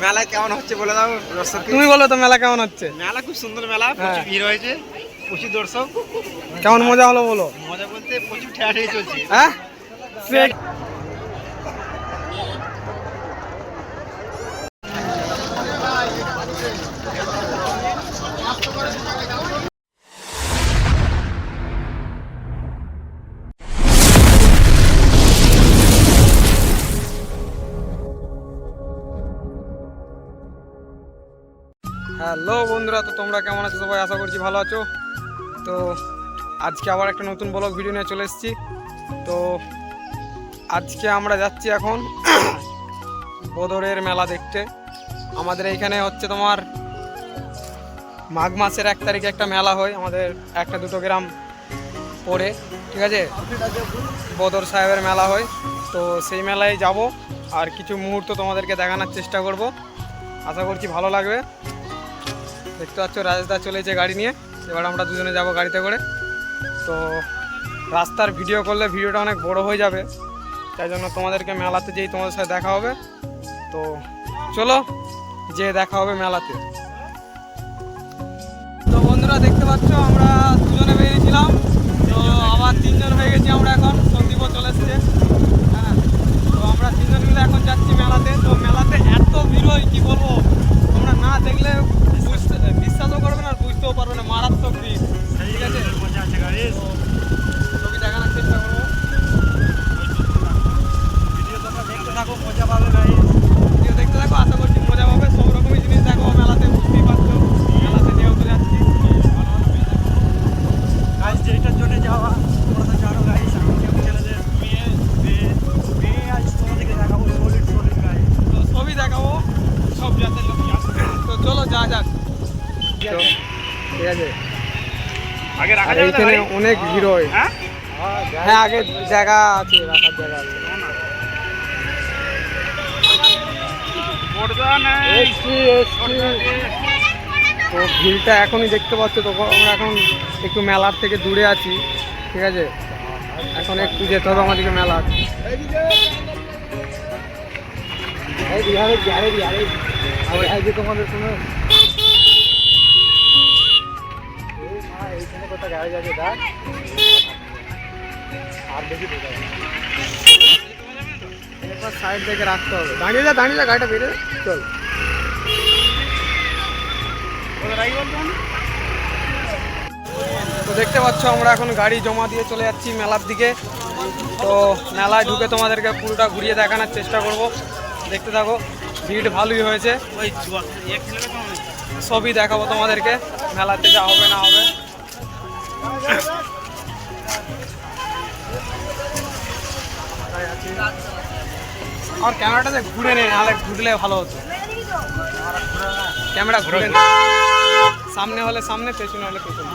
মেলা কেমন হচ্ছে বলে দাও দর্শককে। তুমি বলো তো মেলা কেমন হচ্ছে? মেলা খুব সুন্দর মেলা, প্রচুর ভিড় হয়েছে, প্রচুর দর্শক। কেমন মজা হলো বলো? মজা বলতে প্রচুর ঠেয়াঠেই চলছে। হ্যাঁ হ্যালো বন্ধুরা, তো তোমরা কেমন আছো? সবাই আশা করছি ভালো আছো। তো আজকে আবার একটা নতুন ব্লগ ভিডিও নিয়ে চলে এসেছি। তো আজকে আমরা যাচ্ছি এখন বদরের মেলা দেখতে। আমাদের এইখানে হচ্ছে তোমার মাঘ মাসের 1 তারিখে একটা মেলা হয়, আমাদের 1-2 গ্রাম পরে, ঠিক আছে? বদর সাহেবের মেলা হয়। তো সেই মেলায় যাব, আর কিছু মুহূর্ত তোমাদেরকে দেখানোর চেষ্টা করব। আশা করছি ভালো লাগবে। দেখতে পাচ্ছ রাজদা চলেছে গাড়ি নিয়ে, এবার আমরা দুজনে যাব গাড়িতে করে। তো রাস্তার ভিডিও করলে ভিডিওটা অনেক বড় হয়ে যাবে, তাই জন্য তোমাদেরকে মেলাতে যেই তোমাদের সাথে দেখা হবে। তো চলো যে দেখা হবে মেলাতে। তো বন্ধুরা দেখতে পাচ্ছ আমরা দুজনে বেরিয়েছিলাম, তো আবার 3 জন হয়ে গেছি আমরা এখন। সন্দীপও চলে এসছে। হ্যাঁ, তো আমরা 3 জন মিলে এখন যাচ্ছি মেলাতে। তো মেলাতে এত ভিড় হয় কি বলবো, তোমরা না দেখলে বিশ্বাসও করবে না আর বুঝতেও পারবে না, মারাত্মক ভিড়। ঠিক আছে, ছবি দেখানোর চেষ্টা করবো, ভিডিও তোমরা দেখতে থাকো, মজা পাবে ভাই। ভিডিও দেখতে থাকো, আশা করছি মজা পাবে। সব রকমই জিনিস দেখো মেলাতে, বুঝতেই পারছো মেলাতে যেহেতু যাচ্ছি। গাইস যেটার জন্য যাওয়া তোমরা তো জানো গাইস, আমাদের ছেলেদের মেয়ে আজ তোমাদেরকে দেখাবো সলিড গাইস। তো সবই দেখাবো, সব জাতের লোক আসবে। তো চলো যা যাক। ঠিক আছে, আগে রাখা যাবে এখানে অনেক ভিড় হয়। হ্যাঁ আগে জায়গা আছে, রাখার জায়গা আছে। তো ভিড়টা এখনই দেখতে পাচ্ছ। তো আমরা এখন একটু মেলার থেকে দূরে আছি, ঠিক আছে? এখন একটু যেতে হবে আমাদেরকে মেলার। তোমাদের কোনো এইখানে কোথাও গাড়ি যাবে দেখ, আর বেশি ঢোকা যাবে। এরপর সাইড থেকে রাখতে হবে। দাঁড়িয়ে যা গাড়িটা বেরিয়ে চল। তো দেখতে পাচ্ছ আমরা এখন গাড়ি জমা দিয়ে চলে যাচ্ছি মেলার দিকে। তো মেলায় ঢুকে তোমাদেরকে পুরোটা ঘুরিয়ে দেখানোর চেষ্টা করব, দেখতে থাকো। ভিড় ভালোই হয়েছে, সবই দেখাবো তোমাদেরকে মেলাতে যা হবে না হবে। আর ক্যামেরাটাতে ঘুরে নে, নাহলে ঘুরলে ভালো হতো। ক্যামেরা ঘুরে নে, সামনে হলে সামনে, পেছনে হলে পেছনে।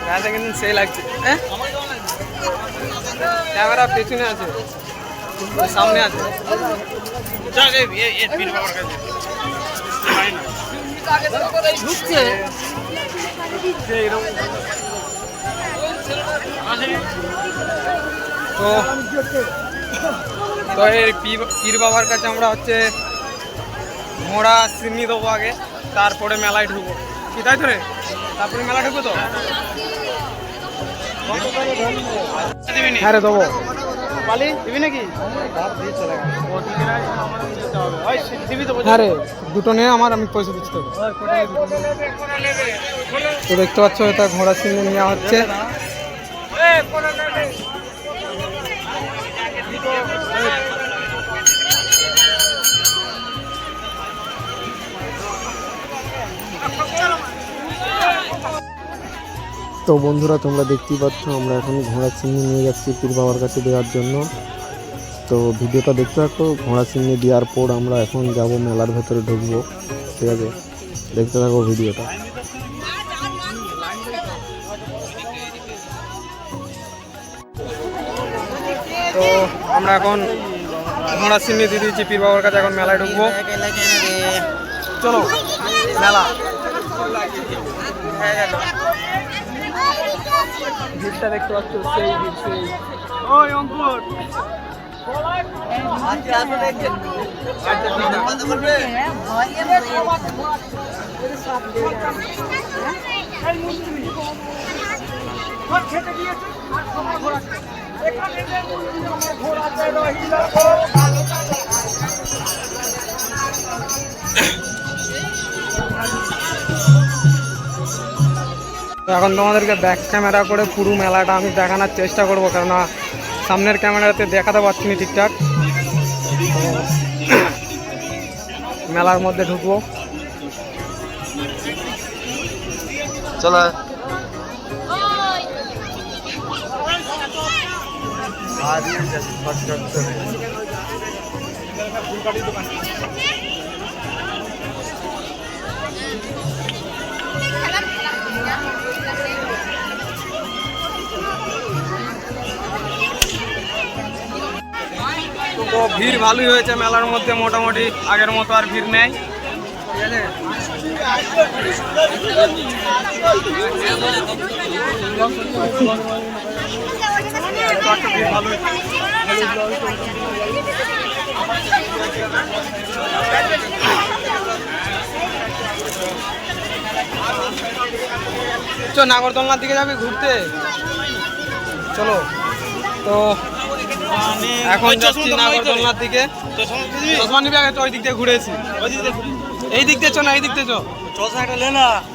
রাজা কিন্তু সেই লাগছে। ক্যামেরা পেছনে আছে, সামনে আছে। তো এই পীর বাবার কাছে আমরা হচ্ছে ঘোড়া সিন্নি দেবো আগে, তারপরে মেলায় ঢুকবো। কি তাই তো রে? তারপরে মেলা ঢুকবো। তো হ্যাঁ রে দেবো। পালি দিবি নাকি? হ্যাঁ রে, দুটো নিয়ে আমার, আমি পয়সা দিচ্ছি তোকে। তো দেখতে পাচ্ছ এটা ঘোড়া সিন্নি নেওয়া হচ্ছে। তো বন্ধুরা তোমরা দেখতেই পাচ্ছ আমরা এখন ঘোড়া চিহ্নি নিয়ে যাচ্ছি পীর বাবার কাছে দেওয়ার জন্য। তো ভিডিওটা দেখতে থাকো। ঘোড়া চিহ্নি দেওয়ার পর আমরা এখন যাব মেলার ভেতরে ঢুকবো, ঠিক আছে? দেখতে থাকো ভিডিওটা। তো আমরা এখন ঘোড়া চিহ্নি দিয়ে দিয়েছি পীর বাবার কাছে, এখন মেলায় ঢুকবো। চলো মেলা ভিড়টা দেখতে পাচ্ছ, সেই ভিড়, সেই ওই অঙ্কুর তো এখন তোমাদেরকে ব্যাক ক্যামেরা করে পুরো মেলাটা আমি দেখানোর চেষ্টা করবো, কেননা সামনের ক্যামেরাতে দেখাতে পারছি না ঠিকঠাক। তো মেলার মধ্যে ঢুকবো, চলো। তো ভিড় ভালোই হয়েছে মেলার মধ্যে, মোটামুটি আগের মতো আর ভিড় নেই, ঠিক আছে। চলো নাগরদোলনার দিকে যাবি ঘুরতে, চলো। তো এখন যাচ্ছি নাগরদোলনার দিকে। চশমা নিবি আগে? তো ওই দিক দিয়ে ঘুরেছি, এই দিক দিয়ে চো না, এই দিক দিয়ে চো।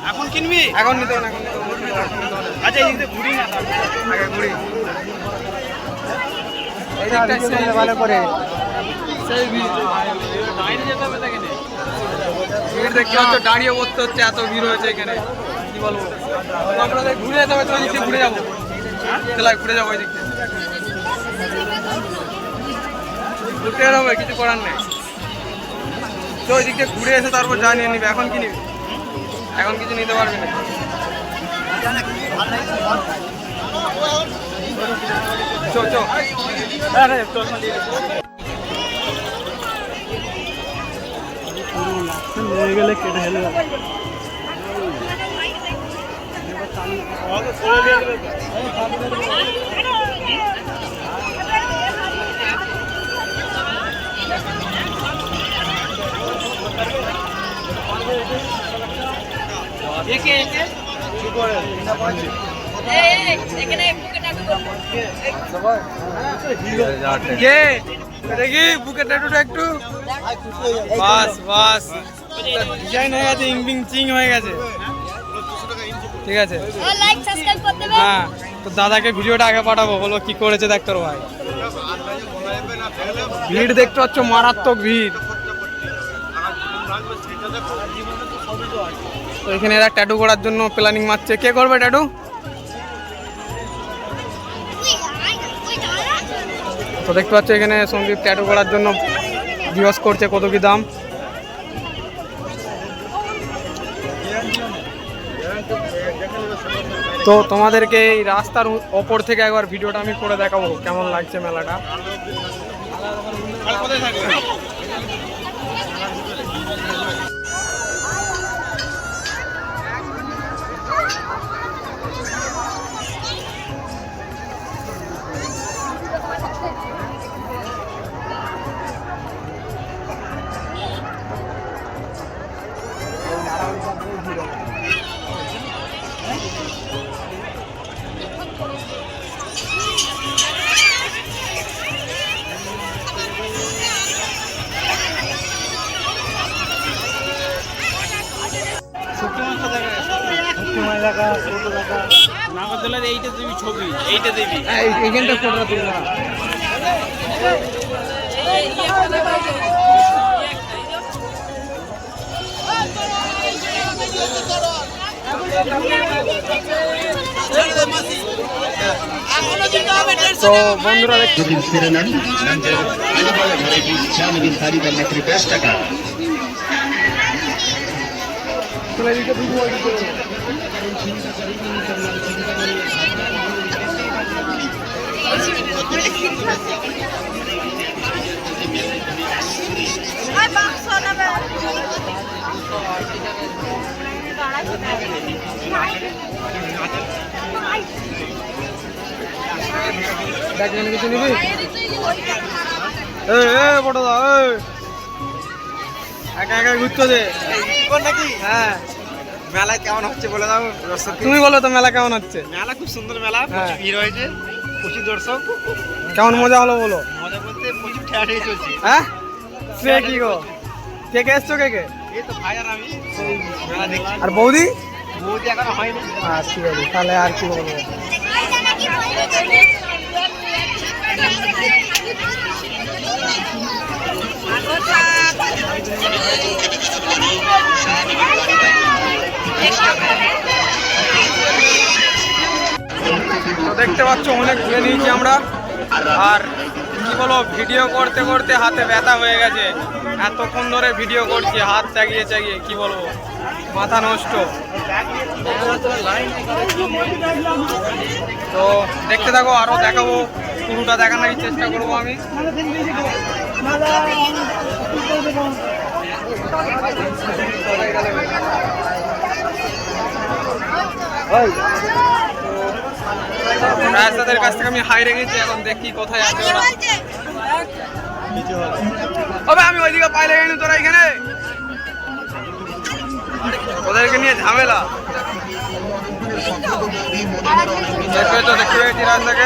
এখন কিনবি? এখন নিতে হবে না, এখন নিতে হবে না। আচ্ছা এই দিকে ঘুরি না, আগে ঘুরি। এই দিকটা সেই ভালো করে, সেই ভিড় দেখতে পাচ্ছ, দাঁড়িয়ে পড়তে হচ্ছে, এত ভিড় হয়েছে এখানে, কি বলবো। আপনাদের ঘুরে যেতে হবে, তো ওই দিক দিয়ে ঘুরে যাবো, চলাই ঘুরে যাবো ওই দিক দিয়ে, ঘুরতে হবে, কিছু করার নেই। তো ওই দিক দিয়ে ঘুরে এসে তারপর যা নিয়ে নিবি। এখন কি নিবি? এখন কিছু নিতে পারবি না, চো চো। গেলে কেটে হেলে দেখি বুকের ট্যাটুটা একটু, বাস বাস, ডিজাইন হয়ে গেছে, ইংবিং চিং হয়ে গেছে, ঠিক আছে। হ্যাঁ, তো দাদাকে ভিডিওটা আগে পাঠাবো, বলো কি করেছে দেখ তোর ভাই। ভিড় দেখতে পাচ্ছ, মারাত্মক ভিড়। তো এখানে এরা ট্যাটু করার জন্য প্ল্যানিং মারছে। কে করবে ট্যাটু? তো দেখতে পাচ্ছ এখানে সন্দীপ ট্যাটু করার জন্য জিজ্ঞেস করছে কত কি দাম। তো তোমাদেরকে এই রাস্তার ওপর থেকে একবার ভিডিওটা আমি করে দেখাবো কেমন লাগছে মেলাটা। নাগরদোলার এইটা দিবি ছবি, এইটা দিবি, এইখানটা ফটো তুলবো না। তো বন্ধুরা যদি ফিরে নেন আলিবালা ভ্যারাইটিস চা নবীন তারিখের মাত্র 10 টাকা। দেখ যেন কিছু নিবি বড় দা একা একা ঘুরতে দে নাকি হ্যাঁ মেলায় কেমন হচ্ছে বলে দাও তুমি বলো তো মেলা কেমন হচ্ছে? মেলা খুব সুন্দর মেলা, হ্যাঁ। প্রচুর ভিড় হয়েছে, প্রচুর দর্শক। কেমন মজা হলো বলো? মজা বলতে প্রচুর ঠেলাঠেলি চলছে। হ্যাঁ কে কি গো কে কে এসছো কে কে? এই তো ভাই আর আমি মেলা দেখছি। আর বৌদি? বৌদি এখনো হয়নি। ঠিক আছে তাহলে আর কি বলবো। তো দেখতে পাচ্ছ অনেক ঘুরে নিয়েছি আমরা, আর কি বলবো ভিডিও করতে করতে হাতে ব্যথা হয়ে গেছে। এতক্ষণ ধরে ভিডিও করছি, হাত চাগিয়ে চাগিয়ে কি বলবো, মাথা নষ্ট। তো দেখতে থাকো, আরো দেখাবো, পুরোটা দেখানোর চেষ্টা করবো আমি। রাস্তাদের কাছ থেকে আমি হাইরে গেছি, এখন দেখি কোথায় আছে ওরা। তবে আমি ওইদিকে পাইলে গেছি, তোরা এখানে ওদেরকে নিয়ে ঝামেলা। দেখতে পেয়েছি রাস্তাকে।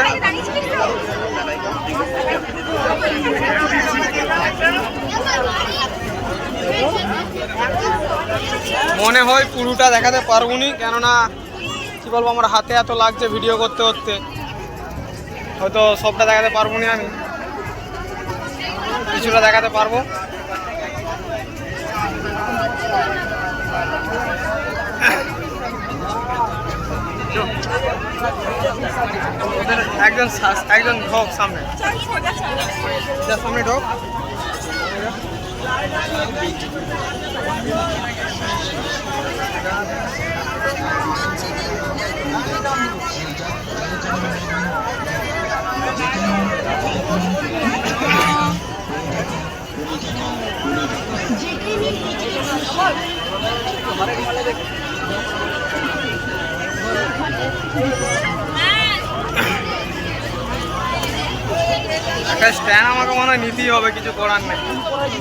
মনে হয় পুরোটা দেখাতে পারবো নি, কেননা কি বলবো আমার হাতে এত লাগছে ভিডিও করতে করতে, হয়তো সবটা দেখাতে পারবো না। আমি কিছুটা দেখাতে পারবো। একজন ঢোক সামনে, সামনে ঢোক। একটা স্ট্যান্ড আমাকে মনে হয় নিতেই হবে, কিছু করার নেই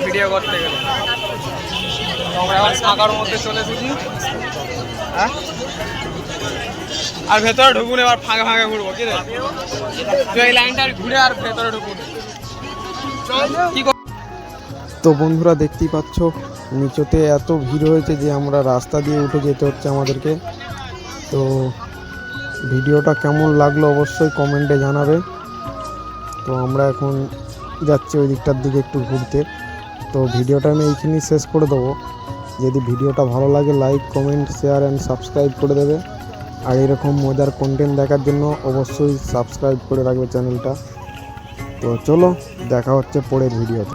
ভিডিও করতে গেলে। আমরা এখন ফাঁকার মধ্যে চলে এসেছি। হ্যাঁ আর ভেতরে ঢুকুন, এবার ফাঁকা ফাঁকা ঘুরবো। কি রে এই লাইনটা ঘুরে আর ভেতরে ঢুকুন। তো বন্ধুরা দেখতেই পাচ্ছ নিচেতে এত ভিড় হয়েছে যে আমরা রাস্তা দিয়ে উঠে যেতে হচ্ছে আমাদেরকে। তো ভিডিওটা কেমন লাগলো অবশ্যই কমেন্টে জানাবে। তো আমরা এখন যাচ্ছি ওই দিকটার দিকে একটু ঘুরতে। তো ভিডিওটা আমি এইখানেই শেষ করে দেবো। যদি ভিডিওটা ভালো লাগে like comment share and subscribe করে দেবে। আর এরকম মজার কন্টেন্ট দেখার জন্য অবশ্যই সাবস্ক্রাইব করে রাখবে চ্যানেলটা। তো চলো দেখা হচ্ছে পরের ভিডিওতে।